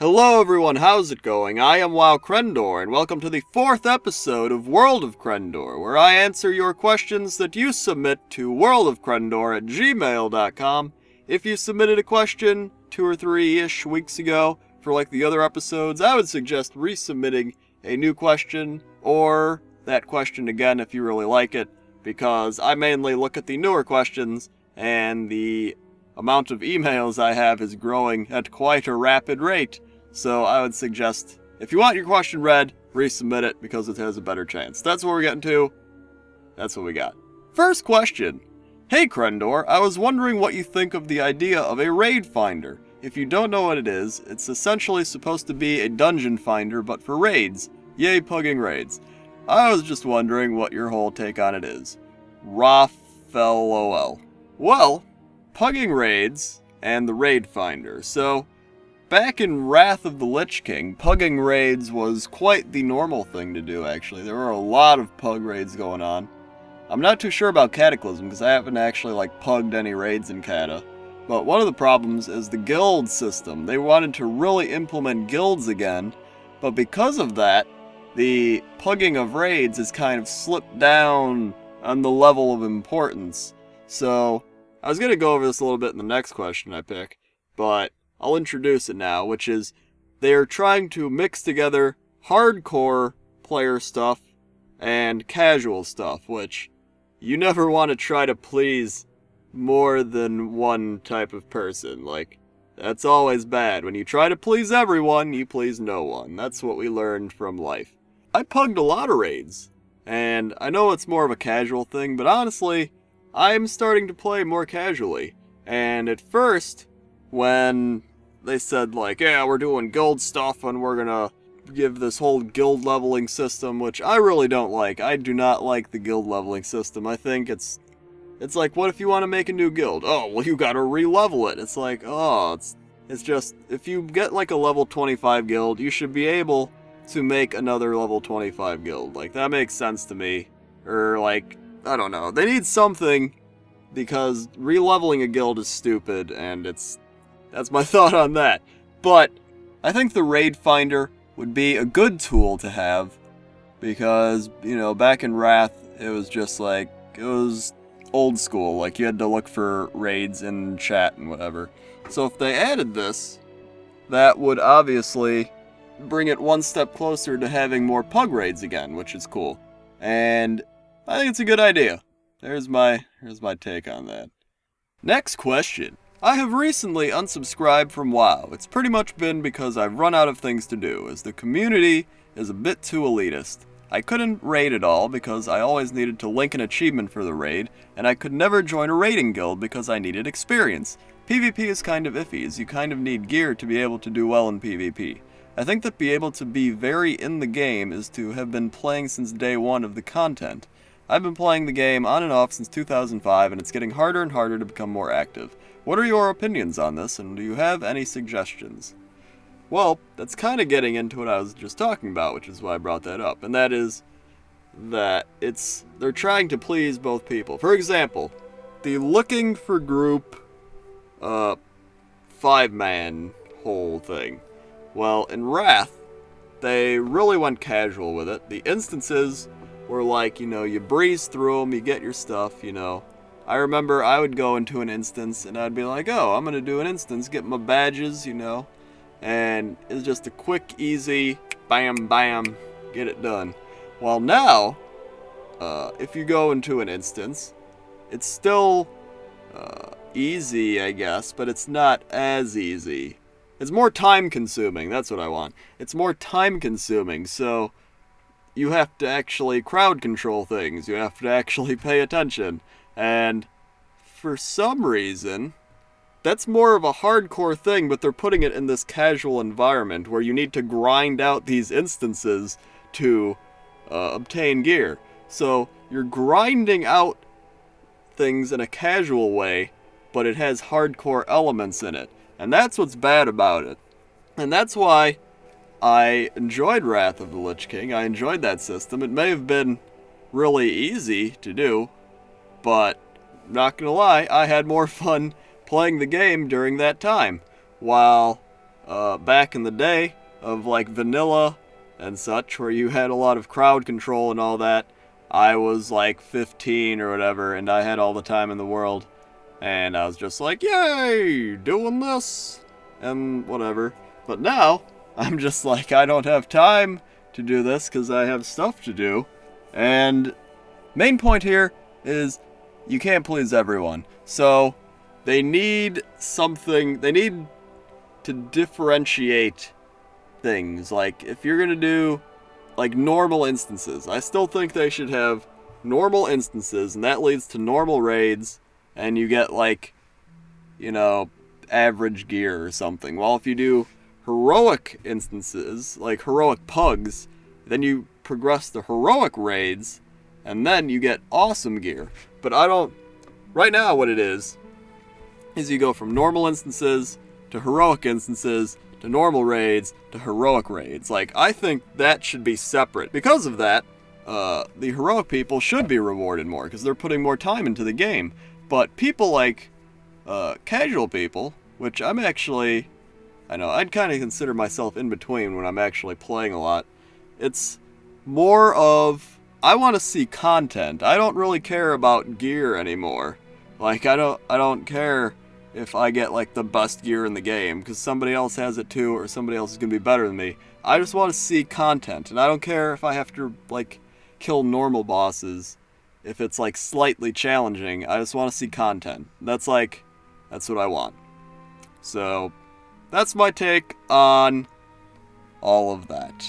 Hello everyone, how's it going? I am WoWcrendor, and welcome to the 4th episode of World of Crendor, where I answer your questions that you submit to worldofcrendor@gmail.com. If you submitted a question 2 or 3-ish weeks ago for like the other episodes, I would suggest resubmitting a new question, or that question again if you really like it, because I mainly look at the newer questions, and the amount of emails I have is growing at quite a rapid rate. So I would suggest, if you want your question read, resubmit it because it has a better chance. That's what we're getting to. That's what we got. First question. Hey Crendor, I was wondering what you think of the idea of a raid finder. If you don't know what it is, it's essentially supposed to be a dungeon finder, but for raids. Yay, pugging raids. I was just wondering what your whole take on it is. RAFLOL. Well, pugging raids and the raid finder. So, back in Wrath of the Lich King, pugging raids was quite the normal thing to do, actually. There were a lot of pug raids going on. I'm not too sure about Cataclysm, because I haven't actually, pugged any raids in Cata. But one of the problems is the guild system. They wanted to really implement guilds again, but because of that, the pugging of raids has kind of slipped down on the level of importance. So, I was going to go over this a little bit in the next question I pick, but I'll introduce it now, which is they are trying to mix together hardcore player stuff and casual stuff, which you never want to try to please more than one type of person. That's always bad. When you try to please everyone, you please no one. That's what we learned from life. I pugged a lot of raids, and I know it's more of a casual thing, but honestly, I'm starting to play more casually. And at first, when they said, yeah, we're doing guild stuff and we're gonna give this whole guild leveling system, which I really don't like. I do not like the guild leveling system. I think it's like, what if you want to make a new guild? Oh, well, you gotta re-level it. It's like, oh, it's just, if you get a level 25 guild, you should be able to make another level 25 guild. That makes sense to me. Or, I don't know. They need something, because re-leveling a guild is stupid, and that's my thought on that. But I think the raid finder would be a good tool to have, because, back in Wrath, it was just it was old school. You had to look for raids in chat and whatever. So if they added this, that would obviously bring it one step closer to having more pug raids again, which is cool. And I think it's a good idea. Here's my take on that. Next question. I have recently unsubscribed from WoW. It's pretty much been because I've run out of things to do, as the community is a bit too elitist. I couldn't raid at all because I always needed to link an achievement for the raid, and I could never join a raiding guild because I needed experience. PvP is kind of iffy, as you kind of need gear to be able to do well in PvP. I think that be able to be very in the game is to have been playing since day one of the content. I've been playing the game on and off since 2005, and it's getting harder and harder to become more active. What are your opinions on this, and do you have any suggestions? Well, that's kind of getting into what I was just talking about, which is why I brought that up, and that is that they're trying to please both people. For example, the looking for group 5-man whole thing. Well, in Wrath, they really went casual with it. The instances were you breeze through them, you get your stuff, I remember I would go into an instance and I'd be like, oh, I'm going to do an instance, get my badges, and it's just a quick, easy, bam, bam, get it done. While now, if you go into an instance, it's still easy, I guess, but it's not as easy. It's more time-consuming, that's what I want. It's more time-consuming, so you have to actually crowd control things, you have to actually pay attention. And for some reason, that's more of a hardcore thing, but they're putting it in this casual environment where you need to grind out these instances to obtain gear. So you're grinding out things in a casual way, but it has hardcore elements in it. And that's what's bad about it. And that's why I enjoyed Wrath of the Lich King. I enjoyed that system. It may have been really easy to do, but not gonna lie, I had more fun playing the game during that time. While back in the day of like vanilla and such, where you had a lot of crowd control and all that, I was like 15 or whatever, and I had all the time in the world, and I was just like, yay, doing this, and whatever. But now, I'm just like, I don't have time to do this because I have stuff to do, and main point here is you can't please everyone. So they need something, they need to differentiate things. Like if you're gonna do like normal instances, I still think they should have normal instances, and that leads to normal raids, and you get like, you know, average gear or something. While if you do heroic instances, like heroic pugs, then you progress to heroic raids, and then you get awesome gear. But I don't... Right now what it is you go from normal instances to heroic instances to normal raids to heroic raids. Like, I think that should be separate. Because of that, the heroic people should be rewarded more, because they're putting more time into the game. But people like casual people, which I'm actually... I know, I'd kind of consider myself in between when I'm actually playing a lot. It's more of... I want to see content. I don't really care about gear anymore. Like, I don't care if I get, like, the best gear in the game, because somebody else has it too, or somebody else is going to be better than me. I just want to see content, and I don't care if I have to, like, kill normal bosses, if it's, like, slightly challenging. I just want to see content. That's what I want. So, that's my take on all of that.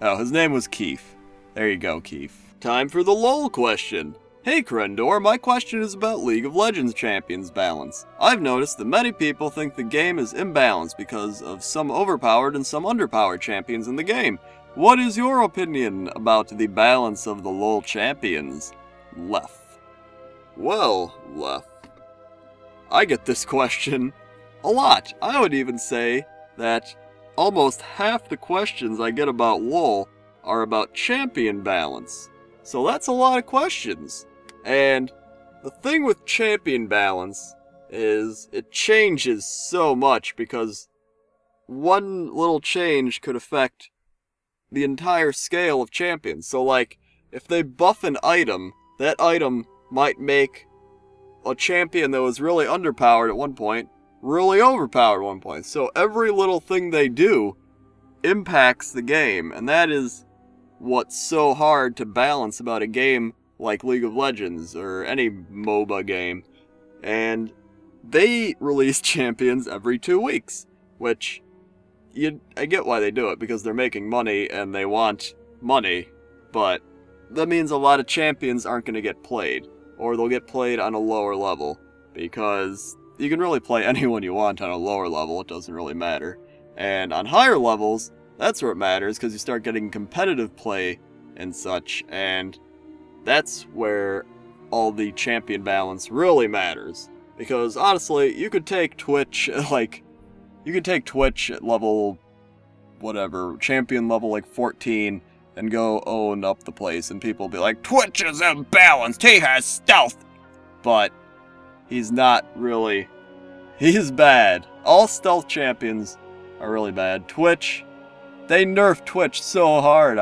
Oh, his name was Keith. There you go, Keith. Time for the LoL question. Hey Crendor, my question is about League of Legends champions balance. I've noticed that many people think the game is imbalanced because of some overpowered and some underpowered champions in the game. What is your opinion about the balance of the LoL champions? Lef. Well, Lef, I get this question a lot. I would even say that almost half the questions I get about LoL are about champion balance. So that's a lot of questions. And the thing with champion balance is it changes so much, because one little change could affect the entire scale of champions. So like, if they buff an item, that item might make a champion that was really underpowered at one point really overpowered at one point. So every little thing they do impacts the game, and that is what's so hard to balance about a game like League of Legends or any MOBA game. And they release champions every 2 weeks, which I get why they do it, because they're making money and they want money, but that means a lot of champions aren't going to get played, or they'll get played on a lower level, because you can really play anyone you want on a lower level, it doesn't really matter. And on higher levels, that's where it matters, because you start getting competitive play and such, and that's where all the champion balance really matters. Because honestly, you could take Twitch, you could take Twitch at level, whatever, champion level like 14, and go own up the place, and people will be like, Twitch is imbalanced, he has stealth! But he's not really. He's bad. All stealth champions are really bad. Twitch, they nerfed Twitch so hard.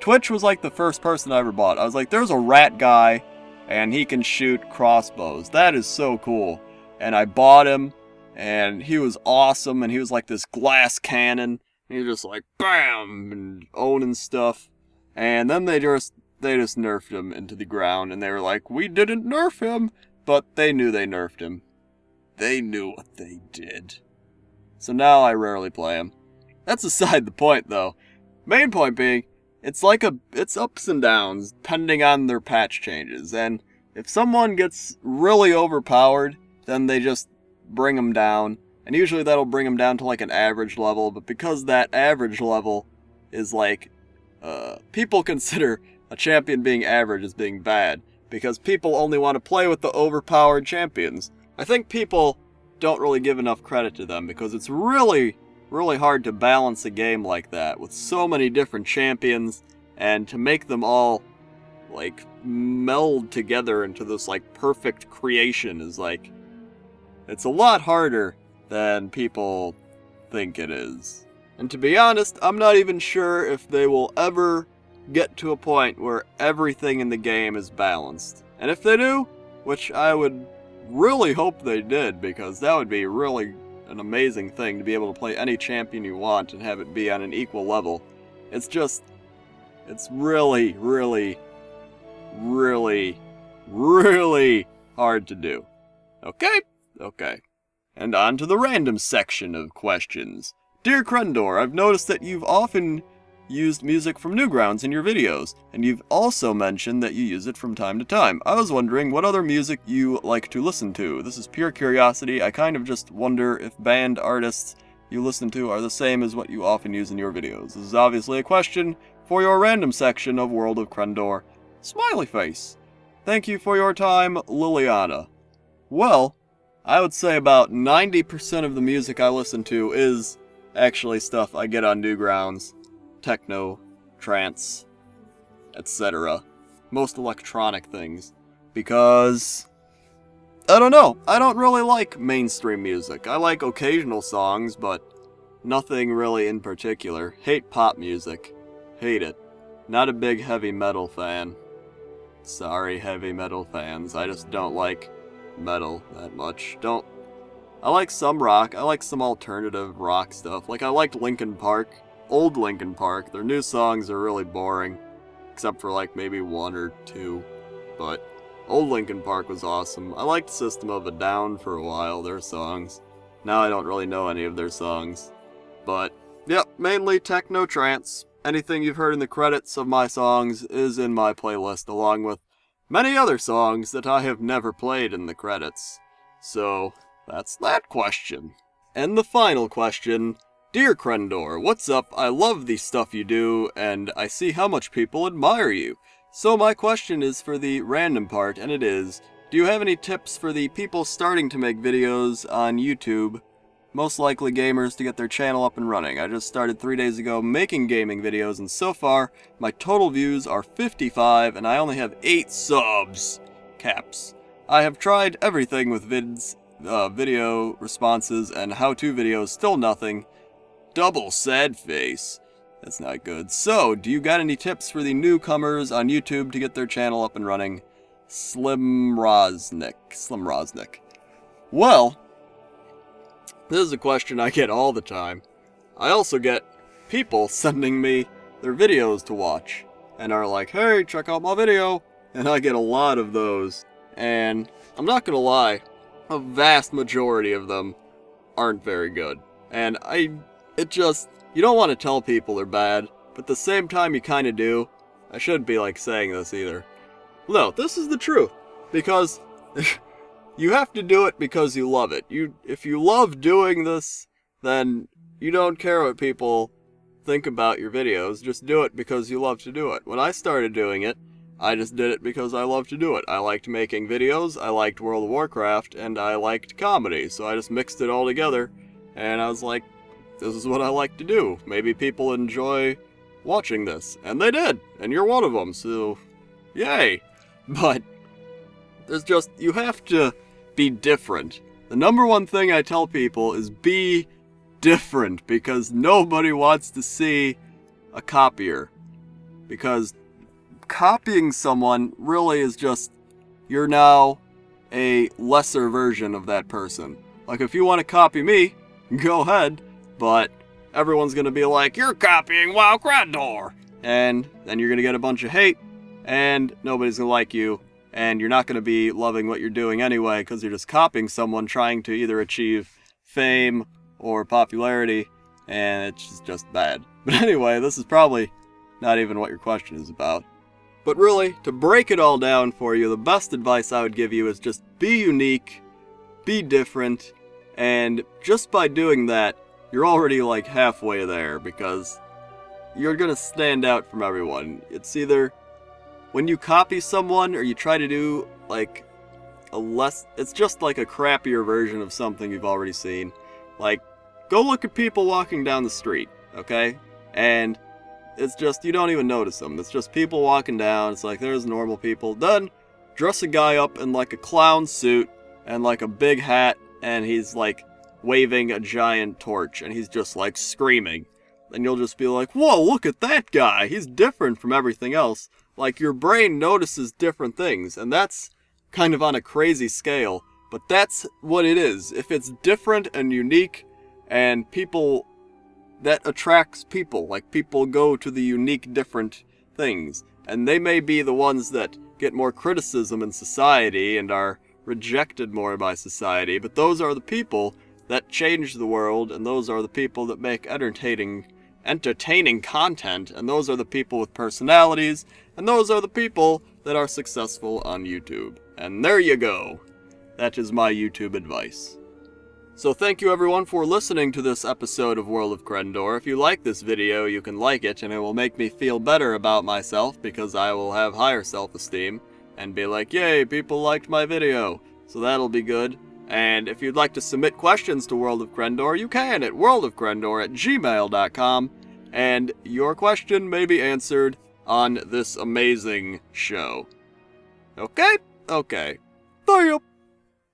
Twitch was like the first person I ever bought. I was like, there's a rat guy, and he can shoot crossbows. That is so cool. And I bought him, and he was awesome, and he was like this glass cannon. And he was just like, bam, and owning stuff. And then they just nerfed him into the ground, and they were like, we didn't nerf him. But they knew they nerfed him. They knew what they did. So now I rarely play him. That's aside the point, though. Main point being, it's ups and downs, depending on their patch changes. And if someone gets really overpowered, then they just bring them down. And usually that'll bring them down to like an average level. But because that average level is like, people consider a champion being average as being bad, because people only want to play with the overpowered champions. I think people don't really give enough credit to them, because it's really, really hard to balance a game like that with so many different champions, and to make them all like meld together into this like perfect creation is like, it's a lot harder than people think it is. And to be honest, I'm not even sure if they will ever get to a point where everything in the game is balanced. And if they do, which I would really hope they did, because that would be really an amazing thing to be able to play any champion you want and have it be on an equal level. It's just, it's really, really, really, really hard to do. Okay? Okay. And on to the random section of questions. Dear Crendor, I've noticed that you've often used music from Newgrounds in your videos, and you've also mentioned that you use it from time to time. I was wondering what other music you like to listen to. This is pure curiosity. I kind of just wonder if band artists you listen to are the same as what you often use in your videos. This is obviously a question for your random section of World of Crendor. Smiley face. Thank you for your time, Liliana. Well, I would say about 90% of the music I listen to is actually stuff I get on Newgrounds. Techno, trance, etc. Most electronic things. Because, I don't know, I don't really like mainstream music. I like occasional songs, but nothing really in particular. Hate pop music. Hate it. Not a big heavy metal fan. Sorry, heavy metal fans. I just don't like metal that much. I like some rock. I like some alternative rock stuff. Like, I liked Linkin Park. Old Linkin Park. Their new songs are really boring. Except for, like, maybe one or two. But old Linkin Park was awesome. I liked System of a Down for a while, their songs. Now I don't really know any of their songs. But, yep, mainly techno trance. Anything you've heard in the credits of my songs is in my playlist, along with many other songs that I have never played in the credits. So, that's that question. And the final question. Dear Crendor, what's up? I love the stuff you do, and I see how much people admire you. So my question is for the random part, and it is, do you have any tips for the people starting to make videos on YouTube? Most likely gamers to get their channel up and running. I just started 3 days ago making gaming videos, and so far, my total views are 55, and I only have 8 subs. Caps. I have tried everything with video responses and how-to videos, still nothing. Double sad face. That's not good. So, do you got any tips for the newcomers on YouTube to get their channel up and running? Slim Rosnick. Well, this is a question I get all the time. I also get people sending me their videos to watch and are like, hey, check out my video. And I get a lot of those. And I'm not gonna lie, a vast majority of them aren't very good. And you don't want to tell people they're bad, but at the same time you kind of do. I shouldn't be like saying this either. No, this is the truth. Because you have to do it because you love it. If you love doing this, then you don't care what people think about your videos. Just do it because you love to do it. When I started doing it, I just did it because I love to do it. I liked making videos, I liked World of Warcraft, and I liked comedy. So I just mixed it all together, and I was like, this is what I like to do. Maybe people enjoy watching this. And they did. And you're one of them. So, yay. But you have to be different. The number one thing I tell people is be different. Because nobody wants to see a copier. Because copying someone really is just, you're now a lesser version of that person. Like, if you want to copy me, go ahead. But everyone's going to be like, you're copying WoWcrendor! And then you're going to get a bunch of hate, and nobody's going to like you, and you're not going to be loving what you're doing anyway, because you're just copying someone trying to either achieve fame or popularity, and it's just bad. But anyway, this is probably not even what your question is about. But really, to break it all down for you, the best advice I would give you is just be unique, be different, and just by doing that, you're already like halfway there, because you're gonna stand out from everyone. It's either when you copy someone or you try to do like it's just like a crappier version of something you've already seen. Like, go look at people walking down the street, okay? And it's just, you don't even notice them. It's just people walking down. It's like, there's normal people. Then dress a guy up in like a clown suit and like a big hat, and he's like waving a giant torch and he's just like screaming. And you'll just be like, whoa, look at that guy, he's different from everything else. Like, your brain notices different things, and that's kind of on a crazy scale, but that's what it is. If it's different and unique, and people, that attracts people. Like, people go to the unique, different things, and they may be the ones that get more criticism in society and are rejected more by society, but those are the people that change the world, and those are the people that make entertaining content, and those are the people with personalities, and those are the people that are successful on YouTube. And there you go. That is my YouTube advice. So thank you everyone for listening to this episode of World of Crendor. If you like this video, you can like it, and it will make me feel better about myself, because I will have higher self-esteem, and be like, yay, people liked my video. So that'll be good. And if you'd like to submit questions to World of Crendor, you can at worldofcrendor@gmail.com, and your question may be answered on this amazing show. Okay? Okay. See ya!